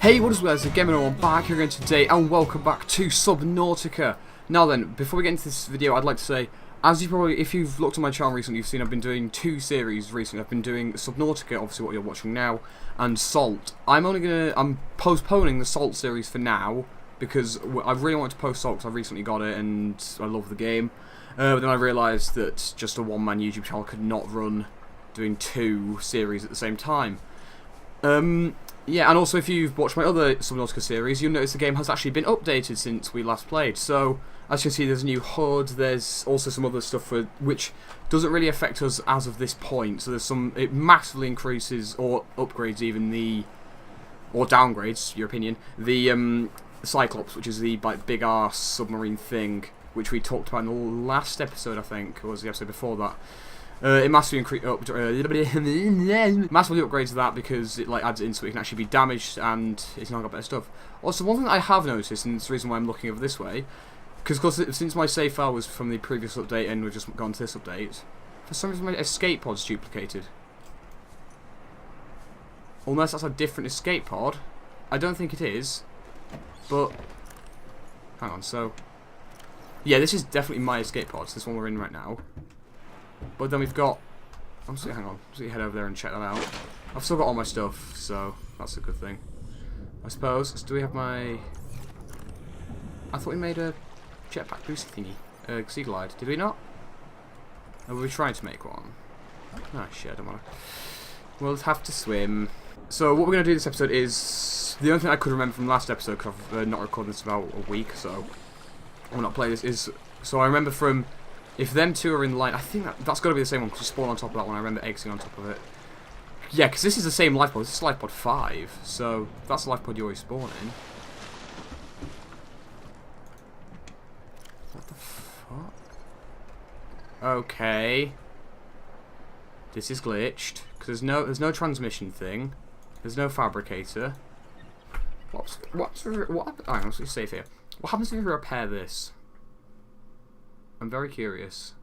Hey, what is guys, the Gamer on back here again today, and welcome back to Subnautica. Now then, before we get into this video, I'd like to say, as you probably, if you've looked on my channel recently, you've seen I've been doing two series recently. I've been doing Subnautica, obviously what you're watching now, and Salt. I'm postponing the Salt series for now, because I really want to post Salt because I recently got it, and I love the game. But then I realised that just a one-man YouTube channel could not run doing two series at the same time. Yeah, and also if you've watched my other Subnautica series, you'll notice the game has actually been updated since we last played. So, as you can see, there's a new HUD, there's also some other stuff which doesn't really affect us as of this point. So it massively increases, or upgrades even or downgrades, your opinion, the Cyclops, which is the big ass submarine thing, which we talked about in the last episode, I think, or was the episode before that. It massively massively upgrades that because it adds it in so it can actually be damaged and it's now got better stuff. Also, one thing that I have noticed, and it's the reason why I'm looking over this way, because since my save file was from the previous update and we've just gone to this update, for some reason my escape pod's duplicated. Unless that's a different escape pod. I don't think it is, but hang on. So yeah, this is definitely my escape pod. It's this one we're in right now. But then we've got... hang on. Just head over there and check that out. I've still got all my stuff, so that's a good thing. I suppose. Do we have my... I thought we made a jetpack boost thingy. Sea glide. Did we not? Or were we trying to make one? Ah, shit, I don't want to... We'll have to swim. So what we're going to do this episode is... The only thing I could remember from last episode, because I've not recorded this about a week, so... I'll not play this, is... So I remember from... If them two are in line, I think that's got to be the same one because you spawn on top of that one. I remember exiting on top of it. Yeah, because this is the same life pod. This is life pod 5, so that's the life pod you always spawn in. What the fuck? Okay. This is glitched because there's no transmission thing. There's no fabricator. What? Hang on, let's save here. What happens if we repair this? I'm very curious.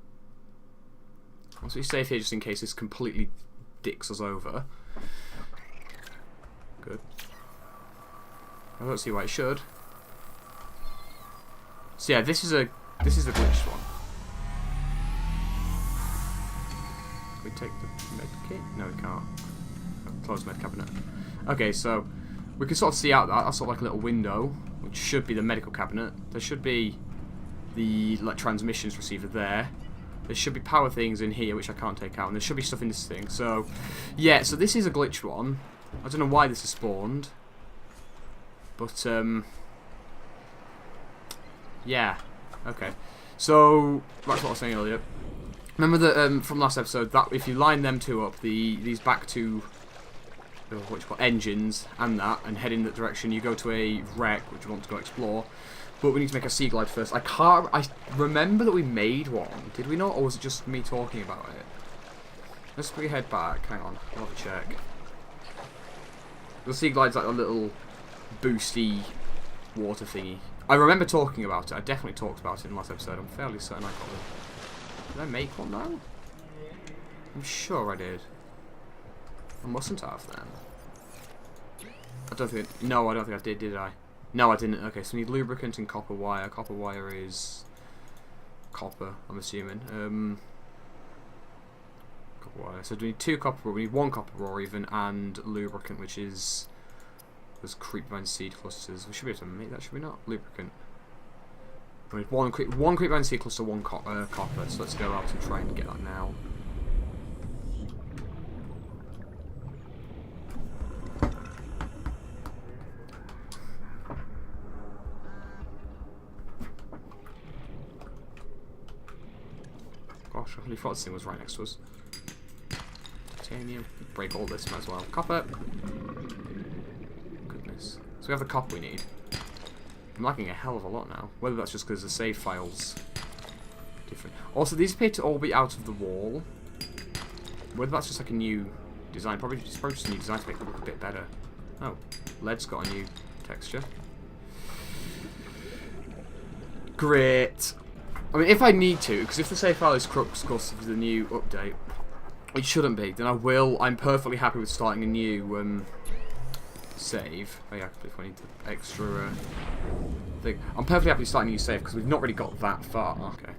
I'll be safe here just in case this completely dicks us over. Good. I don't see why it should. So yeah, this is the glitched one. Can we take the med kit? No, we can't. Close med cabinet. Okay, so we can sort of see out that. That's sort of like a little window, which should be the medical cabinet. There should be the transmissions receiver there. There should be power things in here which I can't take out, and there should be stuff in this thing. So yeah, so this is a glitched one. I don't know why this is spawned, but yeah, okay. So that's what I was saying earlier. Remember that from last episode that if you line them two up, these back two what you call engines and head in that direction, you go to a wreck which you want to go explore. But we need to make a sea glide first. I remember that we made one. Did we not? Or was it just me talking about it? Let's quickly head back. Hang on. I'll have a check. The sea glide's like a little boosty water thingy. I remember talking about it. I definitely talked about it in the last episode. I'm fairly certain I got it. Did I make one now? I'm sure I did. I mustn't have then. I don't think I did I? No, I didn't. Okay, so we need lubricant and copper wire. Copper wire is copper, I'm assuming. Copper wire. So we need 2 copper, we need 1 copper ore even, and lubricant, which is those creepvine seed clusters. We should be able to make that, should we not? Lubricant. We need one creepvine seed cluster, 1 copper. So let's go out and try and get that now. Gosh, I really thought this thing was right next to us. Titanium. Break all this, might as well. Copper. Goodness. So we have the copper we need. I'm lacking a hell of a lot now. Whether that's just because the save file's different. Also, these appear to all be out of the wall. Whether that's just like a new design. Probably just a new design to make it look a bit better. Oh. Lead's got a new texture. Great. I mean, if I need to, because if the save file is crux because of the new update, which shouldn't be, then I'm perfectly happy with starting a new save. Oh yeah, if I need the extra thing. I'm perfectly happy starting a new save because we've not really got that far. Okay.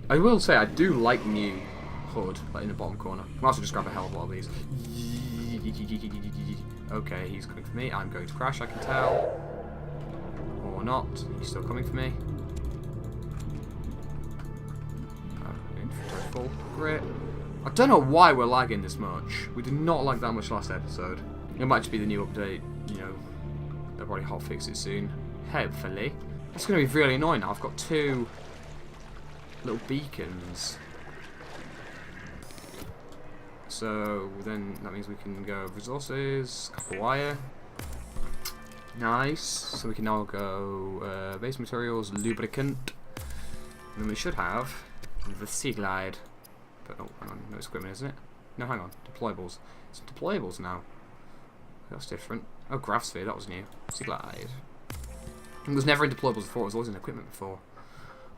I will say I do like the new HUD, like in the bottom corner. I might also just grab a hell of a lot of these. Okay, he's coming for me. I'm going to crash, I can tell. Or not. He's still coming for me. Inventory full. Great. I don't know why we're lagging this much. We did not lag that much last episode. It might just be the new update, you know. They'll probably hotfix it soon. Hopefully. That's going to be really annoying now. I've got 2 little beacons. So then that means we can go resources, copper wire. Nice. So we can now go base materials, lubricant. And then we should have the sea glide. But oh, hang on, no, it's equipment, isn't it? No, hang on, deployables. It's deployables now. That's different. Oh, Graphsphere, that was new. Sea glide. It was never in deployables before, it was always in equipment before.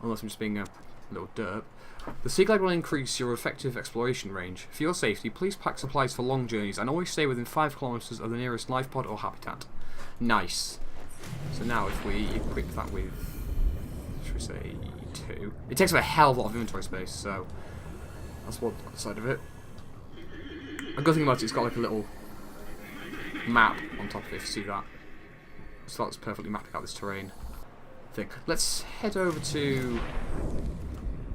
Unless I'm just being a little derp. The Sea Glide will increase your effective exploration range. For your safety, please pack supplies for long journeys and always stay within 5 kilometers of the nearest life pod or habitat. Nice. So now if we equip that with, should we say 2? It takes up a hell of a lot of inventory space, so that's one side of it. A good thing about it, it's got like a little map on top of it, if you see that. So that's perfectly mapping out this terrain thing. Let's head over to...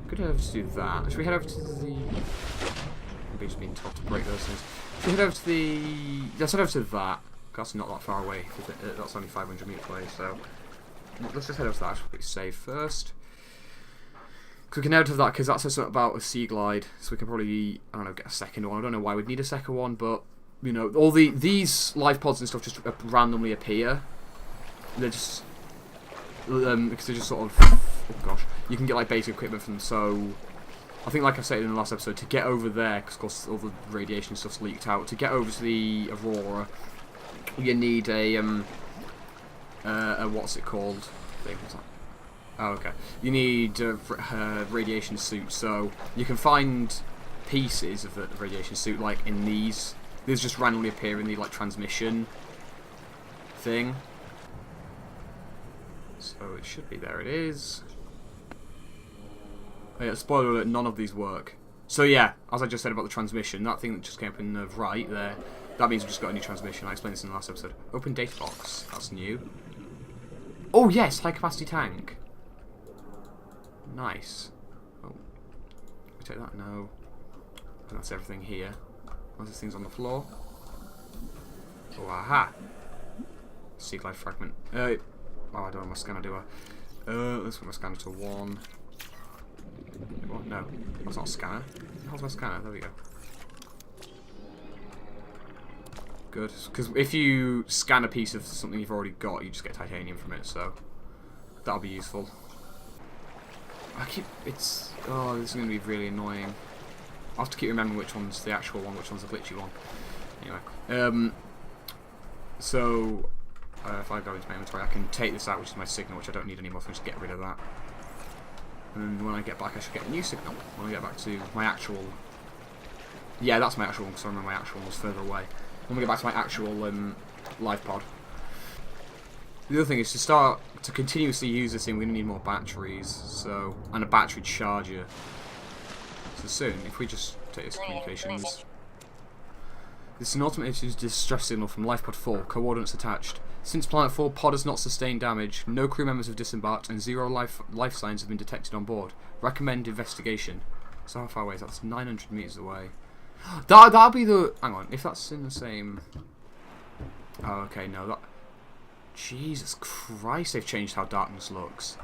Could head over to do that. Should we head over to the... I'm just being told to break those things. Should we head over to the... Let's head over to that. That's not that far away. That's only 500 meters away, so... Let's just head over to that. I should put it safe first. Because we can head over to that, because that says something about a sea glide. So we can probably, I don't know, get a second one. I don't know why we'd need a second one, but... You know, all these life pods and stuff just randomly appear. They're just... because they're just sort of... Oh gosh. You can get like basic equipment from them, so... I think like I said in the last episode, to get over there, because of course all the radiation stuff's leaked out, to get over to the Aurora, you need a what's it called? What's that? Oh, okay. You need a radiation suit, so you can find pieces of the radiation suit, like in these. These just randomly appear in the like transmission thing. So it should be there. It is. Oh, yeah, spoiler alert, none of these work. So yeah, as I just said about the transmission, that thing that just came up in the right there, that means we've just got a new transmission. I explained this in the last episode. Open data box. That's new. Oh yes, high capacity tank. Nice. Oh, we take that? No. And that's everything here. Unless this thing's on the floor. Oh, aha. Sea glide fragment. Oh, I don't have my scanner, do I? Let's put my scanner to 1. What? No, that's not a scanner. How's my scanner? There we go. Good, because if you scan a piece of something you've already got, you just get titanium from it, so that'll be useful. Oh, this is going to be really annoying. I'll have to keep remembering which one's the actual one, which one's the glitchy one. Anyway, so if I go into my inventory, I can take this out, which is my signal, which I don't need anymore, so I'll just get rid of that. And when I get back, I should get a new signal. When I get back to my actual... Yeah, that's my actual one, because I remember my actual one was further away. When we get back to my actual life pod. The other thing is to continuously use this thing, we're going to need more batteries, so, and a battery charger. So soon, if we just take this communications... This is an automated distress signal from Life Pod 4, coordinates attached. Since Planet 4 pod has not sustained damage, no crew members have disembarked, and 0 life signs have been detected on board. Recommend investigation. So how far away is that? That's 900 meters away. That'll be the... Hang on, if that's in the same... Oh, okay, no, that... Jesus Christ, they've changed how darkness looks.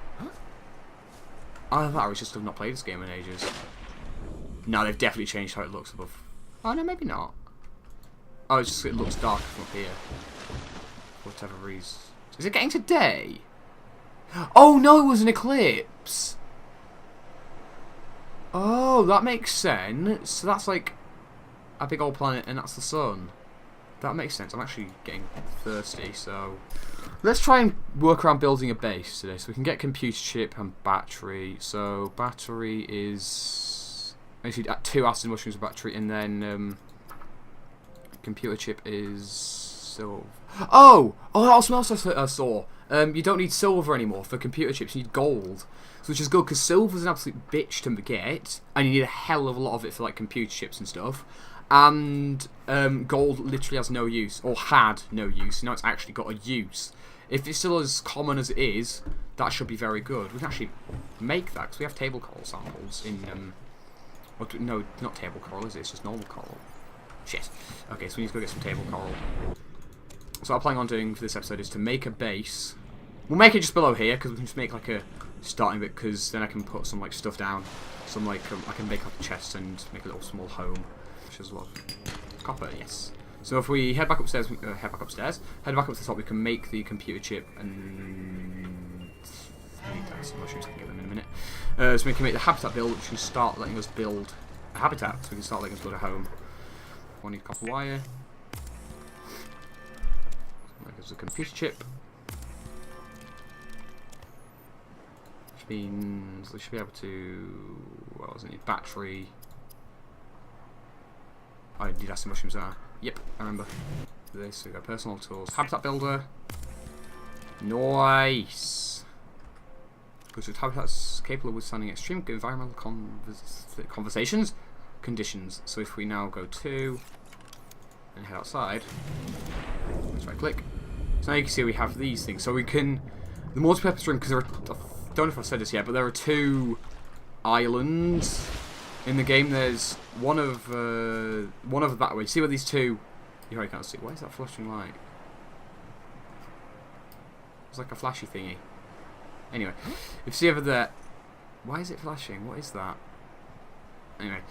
Either that or it's just I've not played this game in ages. No, they've definitely changed how it looks above. Oh, no, maybe not. Oh, it's just it looks darker from up here. For whatever reason. Is it getting to day? Oh, no, it was an eclipse. Oh, that makes sense. So that's like a big old planet and that's the sun. That makes sense. I'm actually getting thirsty, so... Let's try and work around building a base today. So we can get computer chip and battery. So battery is... Actually, 2 acid mushrooms of battery, and then... computer chip is... So Oh, that's something else I saw. You don't need silver anymore for computer chips. You need gold, so which is good because silver's an absolute bitch to get, and you need a hell of a lot of it for like computer chips and stuff. And gold literally has no use, or had no use. Now it's actually got a use. If it's still as common as it is, that should be very good. We can actually make that because we have table coral samples in. No, not table coral, is it? It's just normal coral. Shit. Okay, so we need to go get some table coral. So what I'm planning on doing for this episode is to make a base. We'll make it just below here because we can just make like a starting bit, because then I can put some like stuff down. Some like I can make like a chest and make a little small home, which is a lot of copper. Yes. So if we head back upstairs, head back up to the top, we can make the computer chip and I need to add some mushrooms. I can get them in a minute. So we can make the habitat build, which can start letting us build a habitat. So we can start letting us build a home. I need copper wire. There's a computer chip, which means we should be able to. What was it? Battery. Oh, I did ask the mushrooms there. Yep, I remember. This, so we got personal tools, habitat builder. Nice. Because with habitats capable of withstanding extreme environmental conditions. So if we now go to and head outside, let's right click. So now you can see we have these things. So we can the multi-purpose room, because there are, I don't know if I've said this yet, but there are 2 islands in the game. There's one of that way. See where these 2? You probably can't see. Why is that flashing light? It's like a flashy thingy. Anyway, if you see over there, why is it flashing? What is that? Anyway,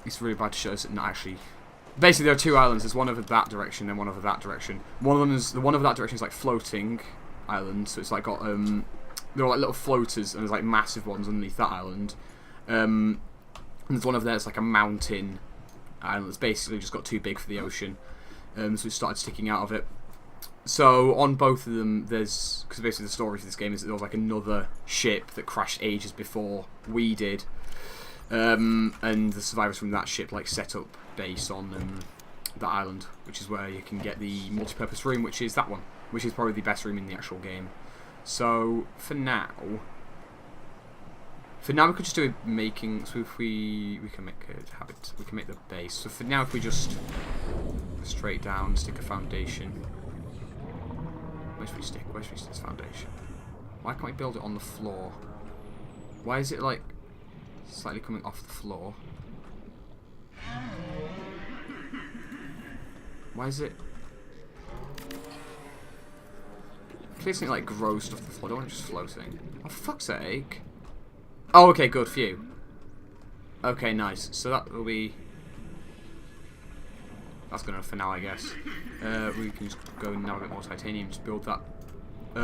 it's really bad to show us that not actually. Basically, there are 2 islands. There's one over that direction, and one over that direction. One of them is the one over that direction is like floating island, so it's like got they're like little floaters, and there's like massive ones underneath that island. And there's one over there that's like a mountain island that's basically just got too big for the ocean, so it started sticking out of it. So on both of them, there's because basically the story for this game is that there was like another ship that crashed ages before we did, and the survivors from that ship like set up base on that island, which is where you can get the multi-purpose room, which is that one, which is probably the best room in the actual game. So for now we could just do it making. So if we can make a habit, we can make the base. So for now, if we just straight down stick a foundation. Where should we stick this foundation? Why can't we build it on the floor? Why is it like slightly coming off the floor? Why is it? Please think like grow stuff to the floor. I don't want it just floating. Oh, for fuck's sake! Oh, okay, good. Phew. Okay, nice. So that will be. That's good enough for now, I guess. We can just go and now get more titanium to build that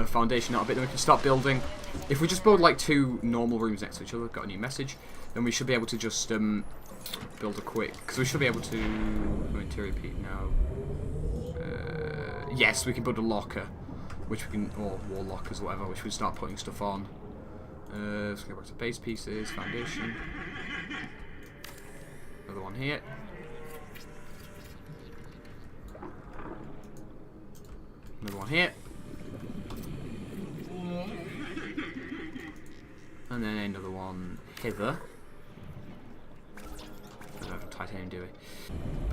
foundation out a bit. Then we can start building. If we just build like 2 normal rooms next to each other, got a new message, then we should be able to just build a quick. Because we should be able to. Interior repeat now. Yes, we can build a locker, which we can, or wall lockers, whatever, which we can start putting stuff on. Let's go back to base pieces, foundation. Another one here. Another one here. And then another one hither. I don't have titanium, do we?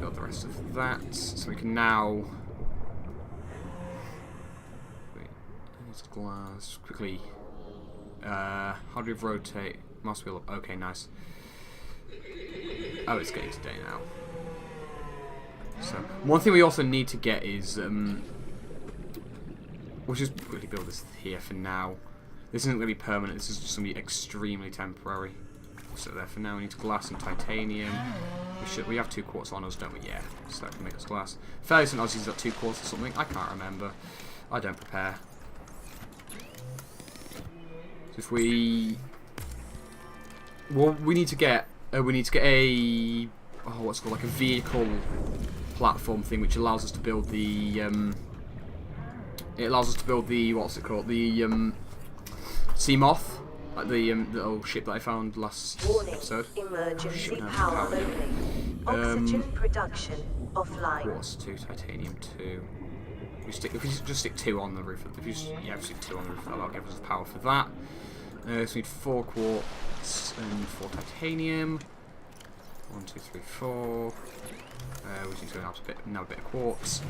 Build the rest of that. So we can now. Wait, I need glass. Quickly. How do we rotate? Mouse wheel up. Okay, nice. Oh, it's getting to day now. So, one thing we also need to get is. We'll just quickly build this here for now. This isn't going to be permanent, this is just going to be extremely temporary. So there for now, we need glass and titanium. We have 2 quartz on us, don't we? Yeah, so that can make us glass. Fairly St. Aussie's got 2 quartz or something, I can't remember. I don't prepare. So if we... Well, we need to get a... Oh, what's it called? Like a vehicle platform thing, which allows us to build the... It allows us to build the, what's it called, the sea moth, like the little ship that I found last episode. Emergency power loading. Oxygen production offline. Quartz 2, titanium 2. If we just stick 2 on the roof, if you stick 2 on the roof, that'll give us the power for that. So we need 4 quartz and 4 titanium. 1, 2, 3, 4. We just need to go now a bit of quartz.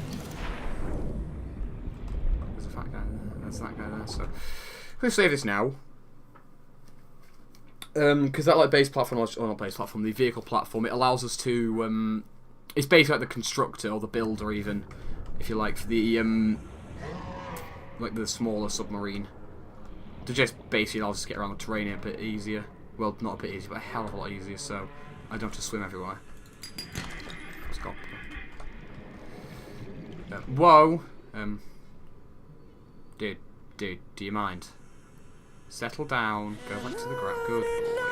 There's a fat guy there. There's that guy there. So let's save this now. Because that like base platform, or not base platform, the vehicle platform, it allows us to. It's basically like the constructor or the builder, even if you like, for the like the smaller submarine. To just basically allows us to get around the terrain a bit easier. Well, not a bit easier, but a hell of a lot easier. So I don't have to swim everywhere. Stop. Whoa. Dude, do you mind? Settle down. Go back to the ground. Good boy.